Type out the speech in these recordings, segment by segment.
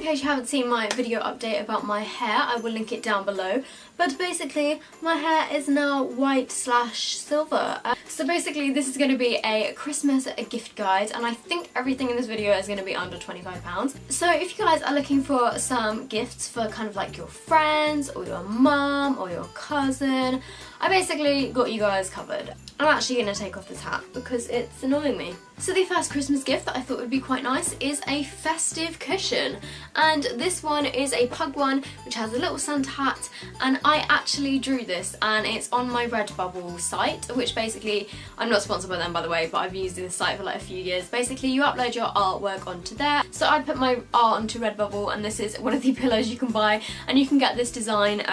case you haven't seen my video update about my hair, I will link it down below. But basically, my hair is now white/silver. So basically, this is going to be a Christmas gift guide, and I think everything in this video is going to be under £25. So if you guys are looking for some gifts for kind of like your friends, or your mum, or your cousin, I basically got you guys covered. I'm actually going to take off this hat because it's annoying me. So the first Christmas gift that I thought would be quite nice is a festive cushion, and this one is a pug one which has a little Santa hat, and I actually drew this and it's on my Redbubble site, which basically, I'm not sponsored by them by the way, but I've used this site for like a few years. Basically you upload your artwork onto there, so I put my art onto Redbubble, and this is one of the pillows you can buy, and you can get this design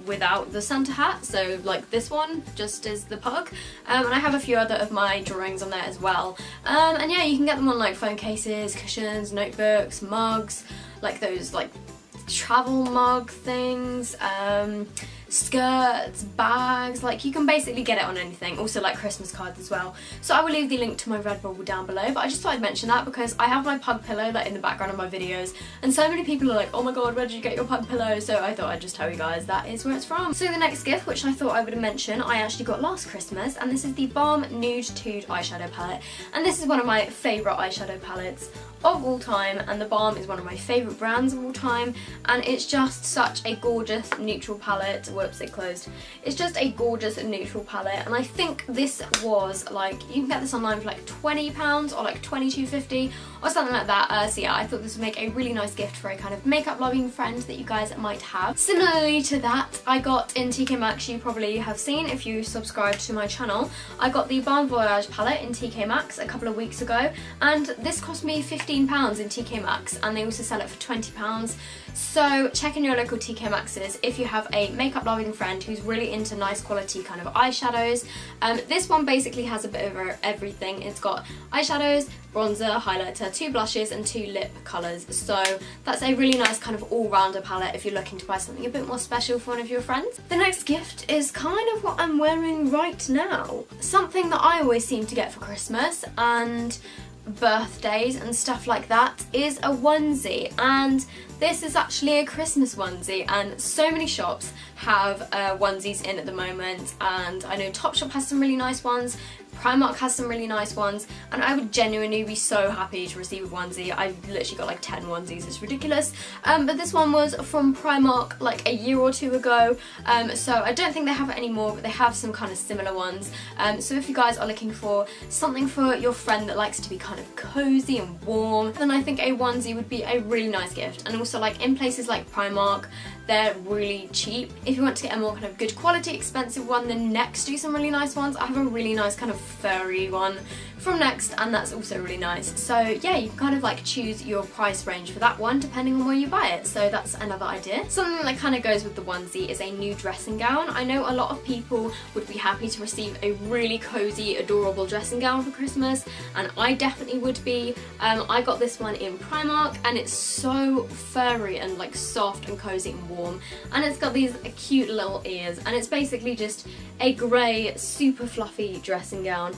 without the Santa hat, so like this one just is the pug, and I have a few other of my drawings on there as well. And yeah, you can get them on like phone cases, cushions, notebooks, mugs, like those like travel mug things, skirts, bags, like you can basically get it on anything. Also like Christmas cards as well. So I will leave the link to my Redbubble down below, but I just thought I'd mention that because I have my pug pillow like in the background of my videos, and so many people are like, oh my god, where did you get your pug pillow? So I thought I'd just tell you guys that is where it's from. So the next gift, which I thought I would mention, I actually got last Christmas, and this is the Balm Nude Tude eyeshadow palette, and this is one of my favourite eyeshadow palettes of all time, and the Balm is one of my favourite brands of all time, and it's just such a gorgeous neutral palette. Whoops, it closed. It's just a gorgeous neutral palette, and I think this was like, you can get this online for like £20 or like £22.50 or something like that. So yeah, I thought this would make a really nice gift for a kind of makeup loving friend that you guys might have. Similarly to that, I got in TK Maxx, you probably have seen if you subscribe to my channel, I got the Bon Voyage palette in TK Maxx a couple of weeks ago, and this cost me £15 in TK Maxx, and they also sell it for £20. So check in your local TK Maxx's if you have a makeup loving friend who's really into nice quality kind of eyeshadows. This one basically has a bit of everything. It's got eyeshadows, bronzer, highlighter, 2 blushes and 2 lip colours. So that's a really nice kind of all-rounder palette if you're looking to buy something a bit more special for one of your friends. The next gift is kind of what I'm wearing right now. Something that I always seem to get for Christmas and birthdays and stuff like that is a onesie, and this is actually a Christmas onesie, and so many shops have onesies in at the moment, and I know Topshop has some really nice ones, Primark has some really nice ones, and I would genuinely be so happy to receive a onesie. I've literally got like 10 onesies, it's ridiculous. But this one was from Primark like a year or two ago, so I don't think they have it anymore, but they have some kind of similar ones. So if you guys are looking for something for your friend that likes to be kind of cozy and warm, then I think a onesie would be a really nice gift. And also like in places like Primark, they're really cheap. If you want to get a more kind of good quality expensive one, then Next do some really nice ones. I have a really nice kind of furry one from Next, and that's also really nice. So yeah, you can kind of like choose your price range for that one depending on where you buy it. So that's another idea. Something that kind of goes with the onesie is a new dressing gown. I know a lot of people would be happy to receive a really cozy, adorable dressing gown for Christmas, and I definitely would be. I got this one in Primark, and it's so furry and like soft and cozy and warm, and it's got these cute little ears, and it's basically just a grey super fluffy dressing gown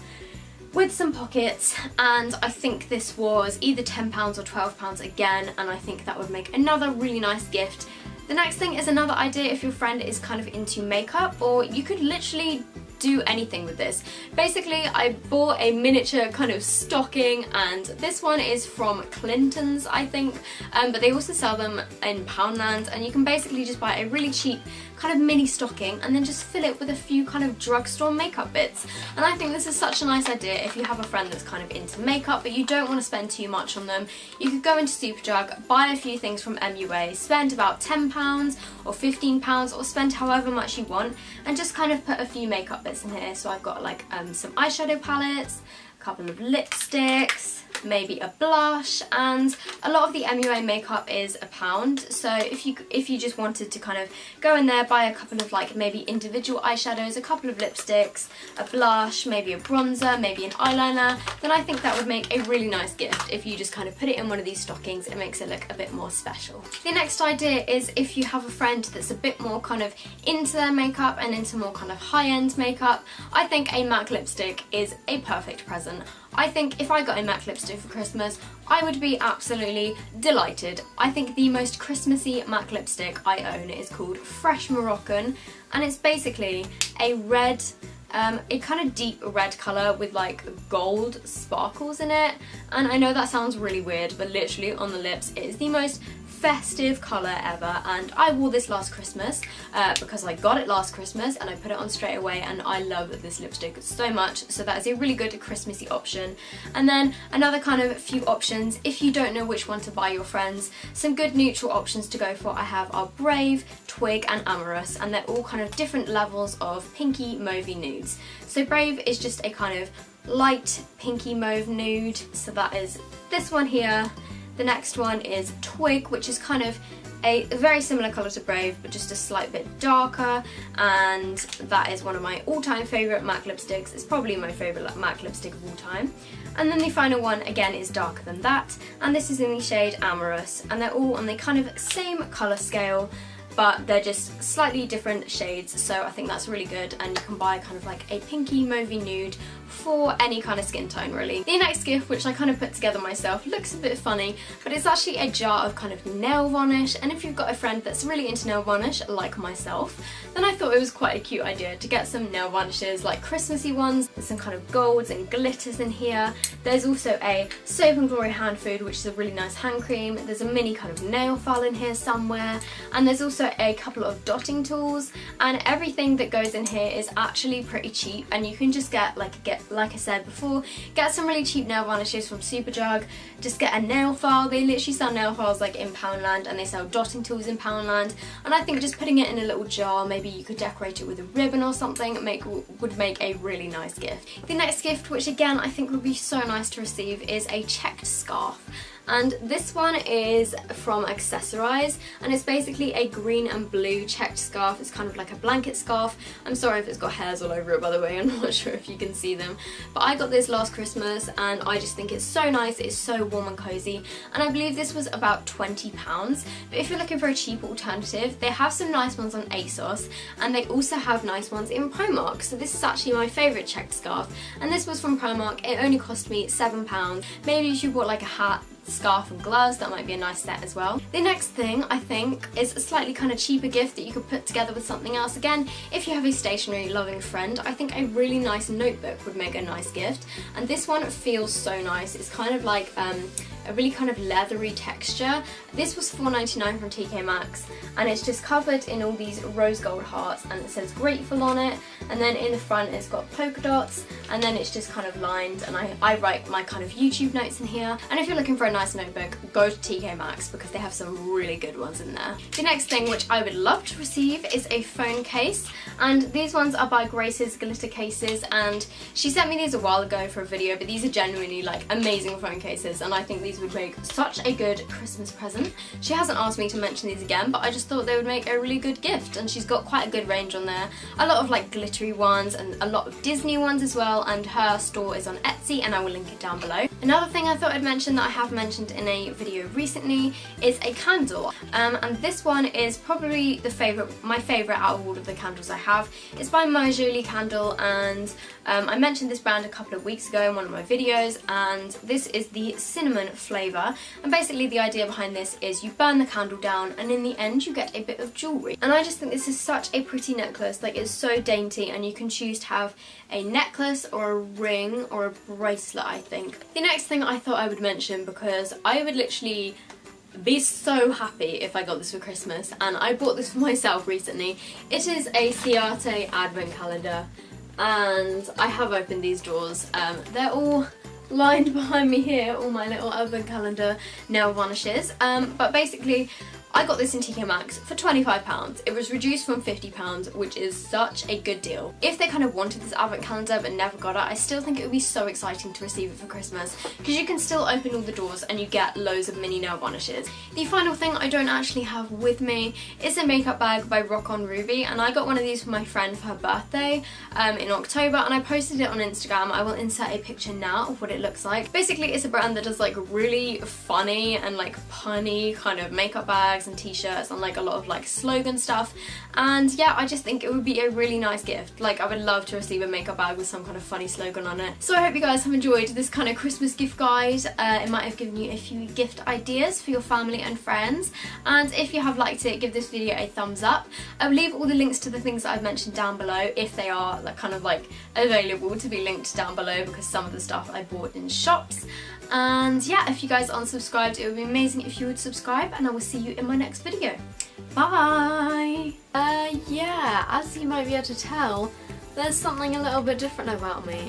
with some pockets, and I think this was either £10 or £12 again, and I think that would make another really nice gift. The next thing is another idea if your friend is kind of into makeup, or you could literally do anything with this. Basically, I bought a miniature kind of stocking, and this one is from Clinton's, I think, but they also sell them in Poundland, and you can basically just buy a really cheap kind of mini stocking and then just fill it with a few kind of drugstore makeup bits. And I think this is such a nice idea if you have a friend that's kind of into makeup but you don't want to spend too much on them. You could go into Superdrug, buy a few things from MUA, spend about £10 or £15 or spend however much you want, and just kind of put a few makeup bits in here. So I've got like some eyeshadow palettes, a couple of lipsticks, maybe a blush, and a lot of the MUA makeup is £1. So if you just wanted to kind of go in there, buy a couple of like maybe individual eyeshadows, a couple of lipsticks, a blush, maybe a bronzer, maybe an eyeliner, then I think that would make a really nice gift. If you just kind of put it in one of these stockings, it makes it look a bit more special. The next idea is if you have a friend that's a bit more kind of into their makeup and into more kind of high-end makeup, I think a MAC lipstick is a perfect present. present. I think if I got a MAC lipstick for Christmas, I would be absolutely delighted. I think the most Christmassy MAC lipstick I own is called Fresh Moroccan, and it's basically a red, a kind of deep red colour with like gold sparkles in it. And I know that sounds really weird, but literally on the lips it is the most festive colour ever, and I wore this last Christmas because I got it last Christmas and I put it on straight away, and I love this lipstick so much, so that is a really good Christmassy option. And then another kind of few options, if you don't know which one to buy your friends, some good neutral options to go for I have are Brave, Twig and Amorous, and they're all kind of different levels of pinky mauvey nudes. So Brave is just a kind of light pinky mauve nude, so that is this one here. The next one is Twig, which is kind of a very similar colour to Brave, but just a slight bit darker, and that is one of my all-time favourite MAC lipsticks. It's probably my favourite MAC lipstick of all time. And then the final one, again, is darker than that, and this is in the shade Amorous, and they're all on the kind of same colour scale, but they're just slightly different shades, so I think that's really good, and you can buy kind of like a pinky mauvey nude for any kind of skin tone really. The next gift, which I kind of put together myself, looks a bit funny, but it's actually a jar of kind of nail varnish, and if you've got a friend that's really into nail varnish like myself, then I thought it was quite a cute idea to get some nail varnishes, like Christmassy ones, with some kind of golds and glitters in here. There's also a Soap and Glory hand food, which is a really nice hand cream. There's a mini kind of nail file in here somewhere, and there's also a couple of dotting tools, and everything that goes in here is actually pretty cheap, and you can just get like I said before, get some really cheap nail varnishes from Superdrug, just get a nail file. They literally sell nail files like in Poundland, and they sell dotting tools in Poundland, and I think just putting it in a little jar, maybe you could decorate it with a ribbon or something, would make a really nice gift. The next gift, which again I think would be so nice to receive, is a checked scarf. And this one is from Accessorize, and it's basically a green and blue checked scarf. It's kind of like a blanket scarf. I'm sorry if it's got hairs all over it, by the way, I'm not sure if you can see them. But I got this last Christmas, and I just think it's so nice, it's so warm and cozy, and I believe this was about £20. But if you're looking for a cheap alternative, they have some nice ones on ASOS, and they also have nice ones in Primark. So this is actually my favourite checked scarf, and this was from Primark. It only cost me £7. Maybe if you bought like a hat, scarf and gloves, that might be a nice set as well. The next thing I think is a slightly kind of cheaper gift that you could put together with something else. Again, if you have a stationery loving friend, I think a really nice notebook would make a nice gift, and this one feels so nice. It's kind of like a really kind of leathery texture. This was $4.99 from TK Maxx, and it's just covered in all these rose gold hearts, and it says grateful on it, and then in the front it's got polka dots, and then it's just kind of lined, and I write my kind of YouTube notes in here. And if you're looking for a nice notebook, go to TK Maxx because they have some really good ones in there. The next thing which I would love to receive is a phone case, and these ones are by Grace's Glitter Cases, and she sent me these a while ago for a video, but these are genuinely like amazing phone cases, and I think these would make such a good Christmas present. She hasn't asked me to mention these again, but I just thought they would make a really good gift, and she's got quite a good range on there. A lot of like glittery ones and a lot of Disney ones as well, and her store is on Etsy, and I will link it down below. Another thing I thought I'd mention that I have mentioned in a video recently is a candle, and this one is probably my favourite out of all of the candles I have. It's by Mo Jolie Candle, and I mentioned this brand a couple of weeks ago in one of my videos, and this is the cinnamon flavour, and basically the idea behind this is you burn the candle down, and in the end you get a bit of jewellery. And I just think this is such a pretty necklace. Like, it's so dainty, and you can choose to have a necklace or a ring or a bracelet, I think. The next thing I thought I would mention, because I would literally be so happy if I got this for Christmas, and I bought this for myself recently. It is a Ciate advent calendar, and I have opened these drawers. They're all lined behind me here, all my little advent calendar nail varnishes, but basically I got this in TK Maxx for £25. It was reduced from £50, which is such a good deal. If they kind of wanted this advent calendar but never got it, I still think it would be so exciting to receive it for Christmas, because you can still open all the doors and you get loads of mini nail varnishes. The final thing I don't actually have with me is a makeup bag by Rock On Ruby, and I got one of these for my friend for her birthday in October, and I posted it on Instagram. I will insert a picture now of what it looks like. Basically, it's a brand that does like really funny and like punny kind of makeup bags bags and t-shirts and like a lot of like slogan stuff, and yeah, I just think it would be a really nice gift. Like I would love to receive a makeup bag with some kind of funny slogan on it. So I hope you guys have enjoyed this kind of Christmas gift guide. It might have given you a few gift ideas for your family and friends, and if you have liked it, give this video a thumbs up. I'll leave all the links to the things that I've mentioned down below if they are like kind of like available to be linked down below, because some of the stuff I bought in shops. And yeah, if you guys aren't subscribed, it would be amazing if you would subscribe, and I will see you in my next video. Bye! Yeah, as you might be able to tell, there's something a little bit different about me.